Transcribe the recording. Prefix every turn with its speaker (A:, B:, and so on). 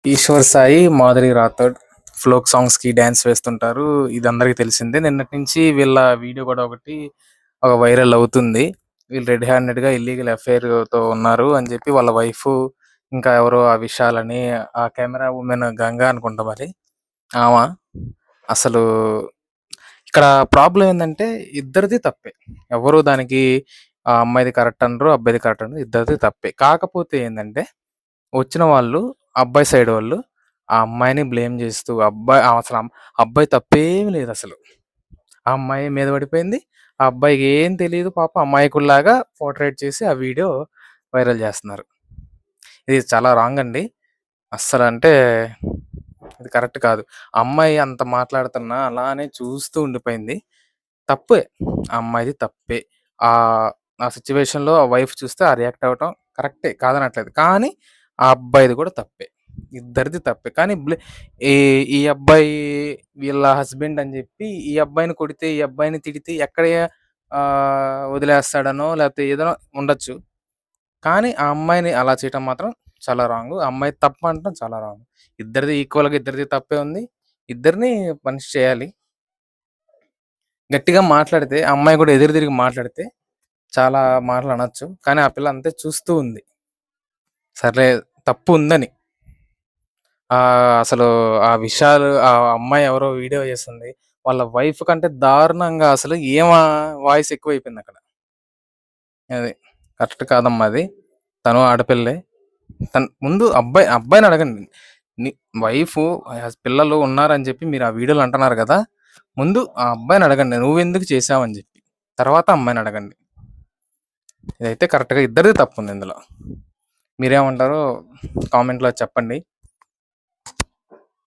A: Eshwar Sai, Madhuri Rathod folk సాంగ్స్‌కి dance వేస్తుంటారు. ఇది అందరికి తెలిసిందే. నిన్నటి నుంచి వీళ్ళ వీడియో కూడా ఒకటి వైరల్ అవుతుంది. వీళ్ళు రెడ్ హ్యాండెడ్‌గా ఇల్లీగల్ అఫైర్‌తో ఉన్నారు అని చెప్పి వాళ్ళ వైఫ్ ఇంకా ఎవరో ఆ విషయాలని ఆ కెమెరా వుమెన్ గంగా అనుకుంటా మరి. ఆమ అసలు ఇక్కడ ప్రాబ్లమ్ ఏందంటే ఇద్దరిది తప్పే. ఎవరు దానికి ఆ అమ్మాయిది కరెక్ట్ అనరు, అబ్బాయిది కరెక్ట్ అనరు. ఇద్దరిది తప్పే. కాకపోతే ఏందంటే వచ్చిన వాళ్ళు అబ్బాయి సైడ్ వాళ్ళు ఆ అమ్మాయిని బ్లేమ్ చేస్తూ అబ్బాయి తప్పేమి లేదసలు. ఆ అమ్మాయి మీద పడిపోయింది. ఆ అబ్బాయికి ఏం తెలీదు పాపం అమాయకుల్లాగా పోర్ట్రేట్ చేసి ఆ వీడియో వైరల్ చేస్తున్నారు. ఇది చాలా రాంగ్ అండి. అస్సలంటే ఇది కరెక్ట్ కాదు. అమ్మాయి అంత మాట్లాడుతున్నా అలానే చూస్తూ ఉండిపోయింది. తప్పే. ఆ అమ్మాయిది తప్పే. ఆ సిట్యుయేషన్‌లో ఆ వైఫ్ చూస్తే ఆ రియాక్ట్ అవ్వటం కరెక్టే కాదనట్లేదు. కానీ ఆ అబ్బాయిది కూడా తప్పే. ఇద్దరిది తప్పే. కానీ ఈ ఈ అబ్బాయి వీళ్ళ హస్బెండ్ అని చెప్పి ఈ అబ్బాయిని కొడితే, ఈ అబ్బాయిని తిడితే ఎక్కడ వదిలేస్తాడనో లేకపోతే ఏదోనో ఉండొచ్చు. కానీ ఆ అమ్మాయిని అలా చేయటం మాత్రం చాలా రాంగు. ఆ అమ్మాయి తప్పు అనటం చాలా రాంగ్. ఇద్దరిది తప్పే ఉంది. ఇద్దరిని పనిష్ చేయాలి. గట్టిగా మాట్లాడితే ఆ అమ్మాయి కూడా ఎదురు తిరిగి మాట్లాడితే చాలా మాటలు అనొచ్చు. కానీ ఆ పిల్ల అంతే చూస్తూ ఉంది. సర్లే తప్పు ఉందని. అసలు ఆ విషయాలు ఆ అమ్మాయి ఎవరో వీడియో చేస్తుంది. వాళ్ళ వైఫ్ కంటే దారుణంగా అసలు వాయిస్ ఎక్కువైపోయిందక్కడ. అది. కరెక్ట్ కాదమ్మా అది. తను ఆడపిల్లే. ముందు అబ్బాయిని అడగండి. నీ వైఫు, పిల్లలు ఉన్నారని చెప్పి మీరు ఆ వీడియోలో అంటున్నారు గదా! ముందు ఆ అబ్బాయిని అడగండి. నువ్వెందుకు చేశావని జెప్పి. తర్వాత అమ్మాయిని అడగండి. ఇదైతే కరెక్ట్‌గా ఇద్దరిది తప్పుంది ఇందులో. మీరేమంటారో కామెంట్‌లో చెప్పండి.